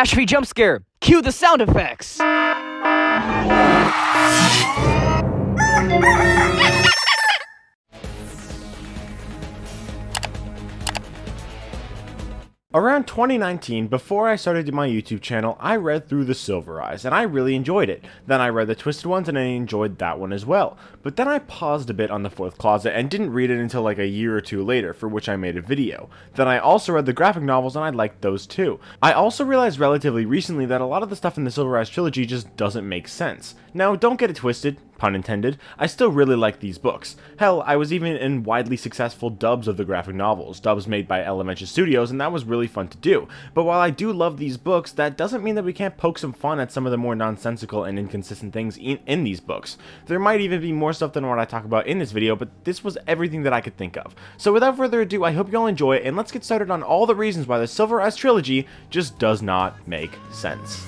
Catastrophe jump scare! Cue the sound effects! Around 2019, before I started my YouTube channel, I read through The Silver Eyes, and I really enjoyed it. Then I read The Twisted Ones, and I enjoyed that one as well. But then I paused a bit on The Fourth Closet, and didn't read it until like a year or two later, for which I made a video. Then I also read the graphic novels, and I liked those too. I also realized relatively recently that a lot of the stuff in the Silver Eyes trilogy just doesn't make sense. Now, don't get it twisted, pun intended, I still really like these books. Hell, I was even in widely successful dubs of the graphic novels, dubs made by Elemental Studios, and that was really fun to do. But while I do love these books, that doesn't mean that we can't poke some fun at some of the more nonsensical and inconsistent things in these books. There might even be more stuff than what I talk about in this video, but this was everything that I could think of. So without further ado, I hope you all enjoy it, and let's get started on all the reasons why the Silver Eyes trilogy just does not make sense.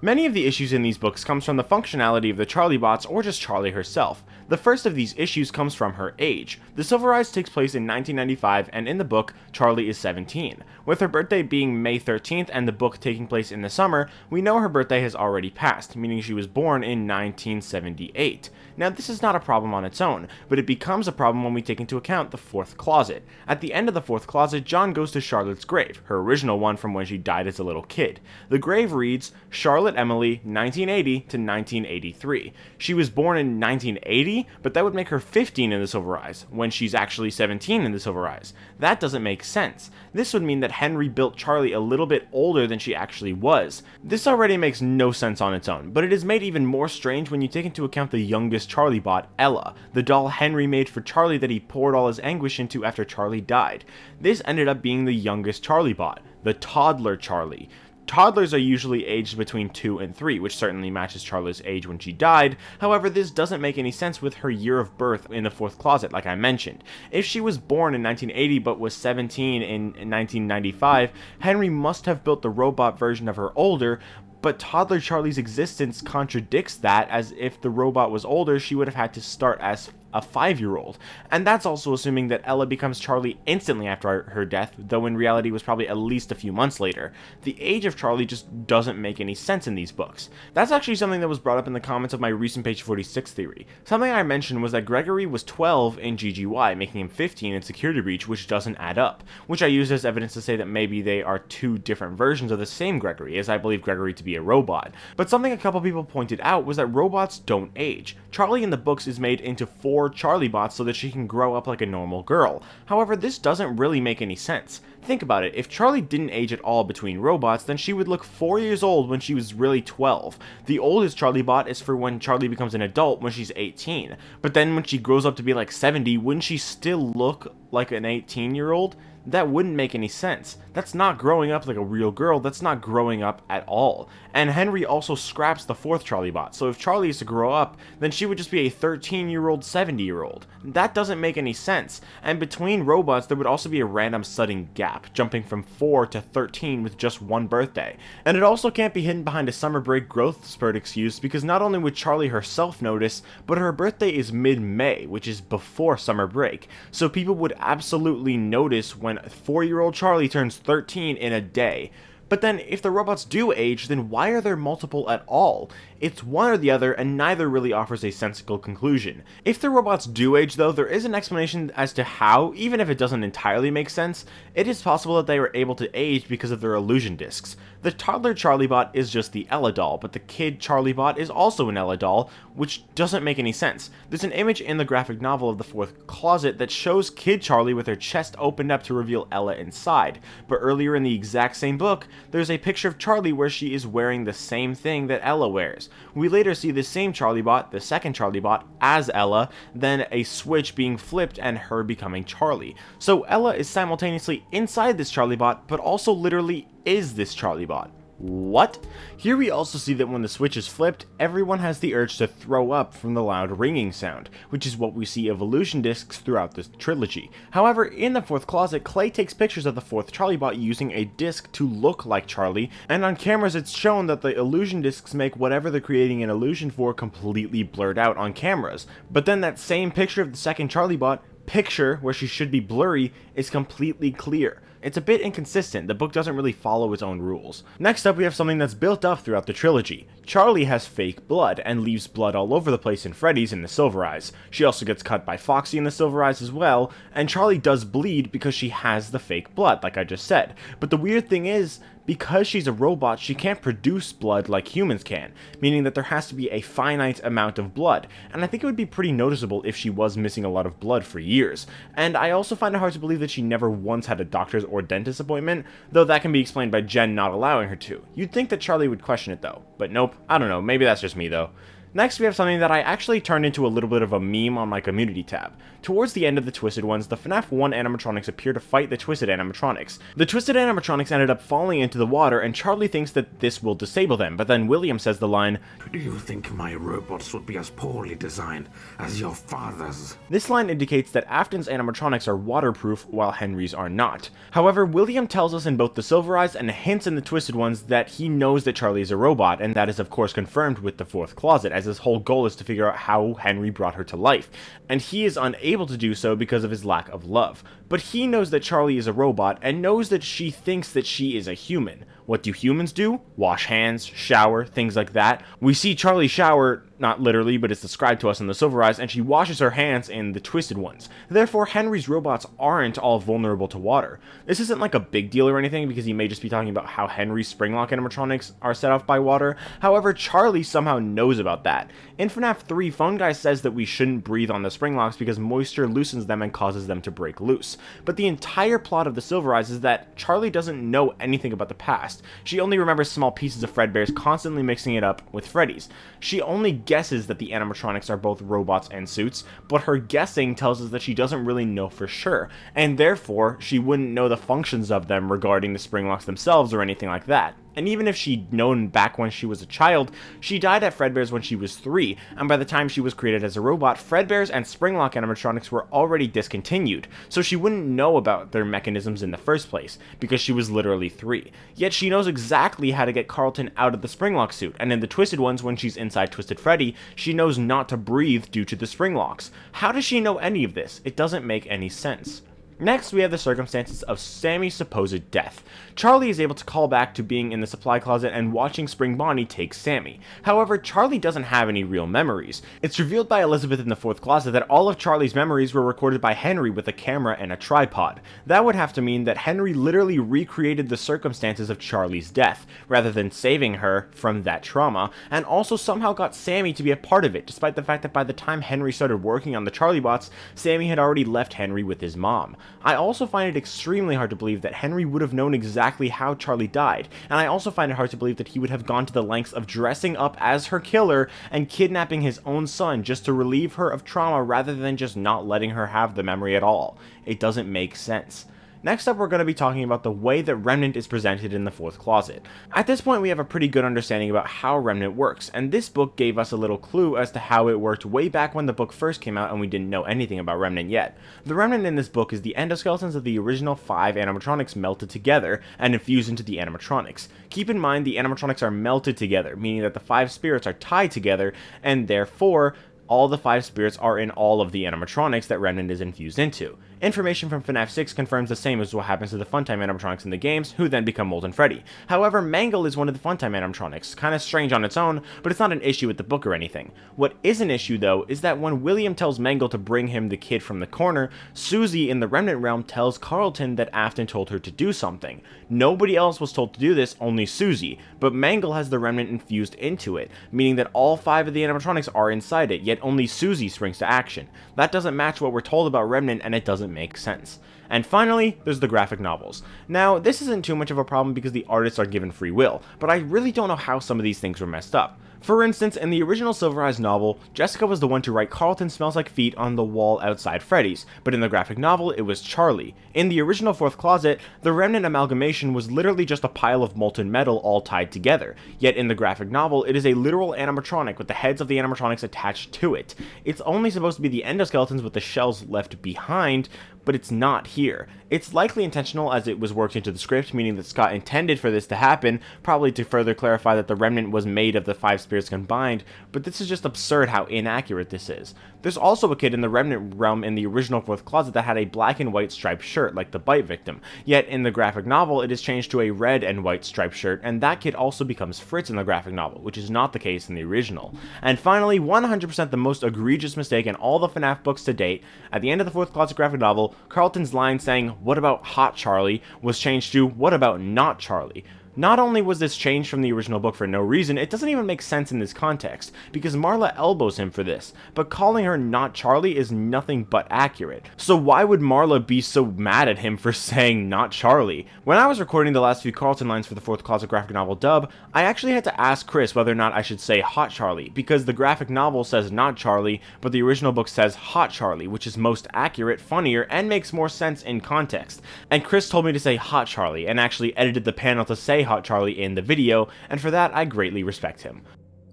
Many of the issues in these books comes from the functionality of the Charlie bots or just Charlie herself. The first of these issues comes from her age. The Silver Eyes takes place in 1995, and in the book, Charlie is 17. With her birthday being May 13th and the book taking place in the summer, we know her birthday has already passed, meaning she was born in 1978. Now, this is not a problem on its own, but it becomes a problem when we take into account the Fourth Closet. At the end of the Fourth Closet, John goes to Charlotte's grave, her original one from when she died as a little kid. The grave reads, Charlotte Emily, 1980 to 1983. She was born in 1980, but that would make her 15 in the Silver Eyes, when she's actually 17 in the Silver Eyes. That doesn't make sense. This would mean that Henry built Charlie a little bit older than she actually was. This already makes no sense on its own, but it is made even more strange when you take into account the youngest Charlie bot, Ella, the doll Henry made for Charlie that he poured all his anguish into after Charlie died. This ended up being the youngest Charlie bot, the toddler Charlie. Toddlers are usually aged between 2 and 3, which certainly matches Charlie's age when she died. However, this doesn't make any sense with her year of birth in the Fourth Closet, like I mentioned. If she was born in 1980 but was 17 in 1995, Henry must have built the robot version of her older, but toddler Charlie's existence contradicts that, as if the robot was older, she would have had to start as a 5-year-old. And that's also assuming that Ella becomes Charlie instantly after her death, though in reality it was probably at least a few months later. The age of Charlie just doesn't make any sense in these books. That's actually something that was brought up in the comments of my recent page 46 theory. Something I mentioned was that Gregory was 12 in GGY, making him 15 in Security Breach, which doesn't add up, which I used as evidence to say that maybe they are two different versions of the same Gregory, as I believe Gregory to be a robot. But something a couple people pointed out was that robots don't age. Charlie in the books is made into 4 Charlie bots so that she can grow up like a normal girl. However, this doesn't really make any sense. Think about it, if Charlie didn't age at all between robots, then she would look 4 years old when she was really 12. The oldest Charlie bot is for when Charlie becomes an adult when she's 18. But then when she grows up to be like 70, wouldn't she still look like an 18-year-old? That wouldn't make any sense. That's not growing up like a real girl, that's not growing up at all. And Henry also scraps the 4th Charlie bot, so if Charlie is to grow up, then she would just be a 13-year-old, 70-year-old. That doesn't make any sense. And between robots, there would also be a random sudden gap, jumping from 4 to 13 with just one birthday. And it also can't be hidden behind a summer break growth spurt excuse, because not only would Charlie herself notice, but her birthday is mid-May, which is before summer break. So people would absolutely notice when 4-year-old Charlie turns 13 in a day. But then, if the robots do age, then why are there multiple at all? It's one or the other, and neither really offers a sensible conclusion. If the robots do age though, there is an explanation as to how, even if it doesn't entirely make sense. It is possible that they were able to age because of their illusion discs. The toddler Charlie bot is just the Ella doll, but the kid Charlie bot is also an Ella doll, which doesn't make any sense. There's an image in the graphic novel of the Fourth Closet that shows kid Charlie with her chest opened up to reveal Ella inside, but earlier in the exact same book, there's a picture of Charlie where she is wearing the same thing that Ella wears. We later see the same Charlie bot, the second Charlie bot, as Ella, then a switch being flipped and her becoming Charlie. So Ella is simultaneously inside this Charlie bot, but also literally is this Charlie bot. What? Here we also see that when the switch is flipped, everyone has the urge to throw up from the loud ringing sound, which is what we see evolution discs throughout this trilogy. However, in the fourth closet, Clay takes pictures of the fourth Charlie bot using a disc to look like Charlie, and on cameras it's shown that the illusion discs make whatever they're creating an illusion for completely blurred out on cameras. But then that same picture of the second Charlie bot, picture where she should be blurry, is completely clear. It's a bit inconsistent, the book doesn't really follow its own rules. Next up we have something that's built up throughout the trilogy. Charlie has fake blood, and leaves blood all over the place in Freddy's in the Silver Eyes. She also gets cut by Foxy in the Silver Eyes as well, and Charlie does bleed because she has the fake blood, like I just said. But the weird thing is, because she's a robot, she can't produce blood like humans can, meaning that there has to be a finite amount of blood, and I think it would be pretty noticeable if she was missing a lot of blood for years. And I also find it hard to believe that she never once had a doctor's or dentist appointment, though that can be explained by Jen not allowing her to. You'd think that Charlie would question it though, but nope, I don't know, maybe that's just me though. Next, we have something that I actually turned into a little bit of a meme on my community tab. Towards the end of the Twisted Ones, the FNAF 1 animatronics appear to fight the Twisted animatronics. The Twisted animatronics ended up falling into the water, and Charlie thinks that this will disable them, but then William says the line, "Do you think my robots would be as poorly designed as your father's?" This line indicates that Afton's animatronics are waterproof, while Henry's are not. However, William tells us in both the Silver Eyes and hints in the Twisted Ones that he knows that Charlie is a robot, and that is of course confirmed with the fourth closet, as his whole goal is to figure out how Henry brought her to life, and he is unable to do so because of his lack of love. But he knows that Charlie is a robot, and knows that she thinks that she is a human. What do humans do? Wash hands, shower, things like that. We see Charlie shower, not literally, but it's described to us in the Silver Eyes, and she washes her hands in the Twisted Ones. Therefore, Henry's robots aren't all vulnerable to water. This isn't like a big deal or anything, because he may just be talking about how Henry's Springlock animatronics are set off by water. However, Charlie somehow knows about that. In FNAF 3, Phone Guy says that we shouldn't breathe on the Springlocks because moisture loosens them and causes them to break loose. But the entire plot of the Silver Eyes is that Charlie doesn't know anything about the past. She only remembers small pieces of Fredbear's constantly mixing it up with Freddy's. She only guesses that the animatronics are both robots and suits, but her guessing tells us that she doesn't really know for sure, and therefore she wouldn't know the functions of them regarding the Springlocks themselves or anything like that. And even if she'd known back when she was a child, she died at Fredbear's when she was 3, and by the time she was created as a robot, Fredbear's and Springlock animatronics were already discontinued, so she wouldn't know about their mechanisms in the first place, because she was literally 3. Yet she knows exactly how to get Carlton out of the Springlock suit, and in the Twisted Ones, when she's inside Twisted Freddy, she knows not to breathe due to the Springlocks. How does she know any of this? It doesn't make any sense. Next, we have the circumstances of Sammy's supposed death. Charlie is able to call back to being in the supply closet and watching Spring Bonnie take Sammy. However, Charlie doesn't have any real memories. It's revealed by Elizabeth in the fourth closet that all of Charlie's memories were recorded by Henry with a camera and a tripod. That would have to mean that Henry literally recreated the circumstances of Charlie's death, rather than saving her from that trauma, and also somehow got Sammy to be a part of it, despite the fact that by the time Henry started working on the Charlie bots, Sammy had already left Henry with his mom. I also find it extremely hard to believe that Henry would have known exactly how Charlie died, and I also find it hard to believe that he would have gone to the lengths of dressing up as her killer and kidnapping his own son just to relieve her of trauma rather than just not letting her have the memory at all. It doesn't make sense. Next up, we're going to be talking about the way that Remnant is presented in the fourth closet. At this point, we have a pretty good understanding about how Remnant works, and this book gave us a little clue as to how it worked way back when the book first came out and we didn't know anything about Remnant yet. The Remnant in this book is the endoskeletons of the original 5 animatronics melted together and infused into the animatronics. Keep in mind, the animatronics are melted together, meaning that the 5 spirits are tied together, and therefore, all the 5 spirits are in all of the animatronics that Remnant is infused into. Information from FNAF 6 confirms the same as what happens to the Funtime animatronics in the games, who then become Molten Freddy. However, Mangle is one of the Funtime animatronics, kinda strange on its own, but it's not an issue with the book or anything. What is an issue though, is that when William tells Mangle to bring him the kid from the corner, Susie in the Remnant realm tells Carlton that Afton told her to do something. Nobody else was told to do this, only Susie, but Mangle has the Remnant infused into it, meaning that all 5 of the animatronics are inside it, yet only Susie springs to action. That doesn't match what we're told about Remnant, and it doesn't make sense. And finally, there's the graphic novels. Now, this isn't too much of a problem because the artists are given free will, but I really don't know how some of these things were messed up. For instance, in the original Silver Eyes novel, Jessica was the one to write Carlton smells like feet on the wall outside Freddy's, but in the graphic novel, it was Charlie. In the original Fourth Closet, the remnant amalgamation was literally just a pile of molten metal all tied together, yet in the graphic novel, it is a literal animatronic with the heads of the animatronics attached to it. It's only supposed to be the endoskeletons with the shells left behind, but it's not here. It's likely intentional as it was worked into the script, meaning that Scott intended for this to happen, probably to further clarify that the remnant was made of the 5 spirits combined, but this is just absurd how inaccurate this is. There's also a kid in the remnant realm in the original Fourth Closet that had a black and white striped shirt, like the bite victim, yet in the graphic novel it is changed to a red and white striped shirt, and that kid also becomes Fritz in the graphic novel, which is not the case in the original. And finally, 100% the most egregious mistake in all the FNAF books to date, at the end of the Fourth Closet graphic novel, Carlton's line saying, "What about Hot Charlie?" was changed to, "What about Not Charlie?" Not only was this changed from the original book for no reason, it doesn't even make sense in this context, because Marla elbows him for this, but calling her Not Charlie is nothing but accurate. So why would Marla be so mad at him for saying Not Charlie? When I was recording the last few Carlton lines for the Fourth Closet graphic novel dub, I actually had to ask Chris whether or not I should say Hot Charlie, because the graphic novel says Not Charlie, but the original book says Hot Charlie, which is most accurate, funnier, and makes more sense in context. And Chris told me to say Hot Charlie, and actually edited the panel to say Hot Charlie in the video, and for that I greatly respect him.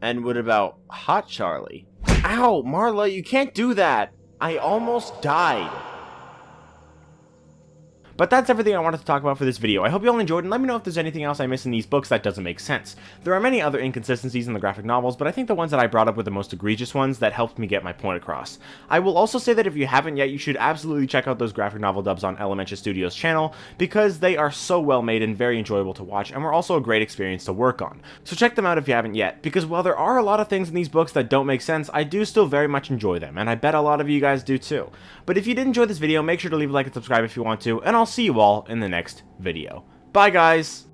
And what about Hot Charlie? Ow, Marla, you can't do that! I almost died. But that's everything I wanted to talk about for this video. I hope you all enjoyed, and let me know if there's anything else I missed in these books that doesn't make sense. There are many other inconsistencies in the graphic novels, but I think the ones that I brought up were the most egregious ones that helped me get my point across. I will also say that if you haven't yet, you should absolutely check out those graphic novel dubs on Elementia Studios' channel, because they are so well made and very enjoyable to watch, and were also a great experience to work on. So check them out if you haven't yet, because while there are a lot of things in these books that don't make sense, I do still very much enjoy them, and I bet a lot of you guys do too. But if you did enjoy this video, make sure to leave a like and subscribe if you want to, and I'll see you all in the next video. Bye guys!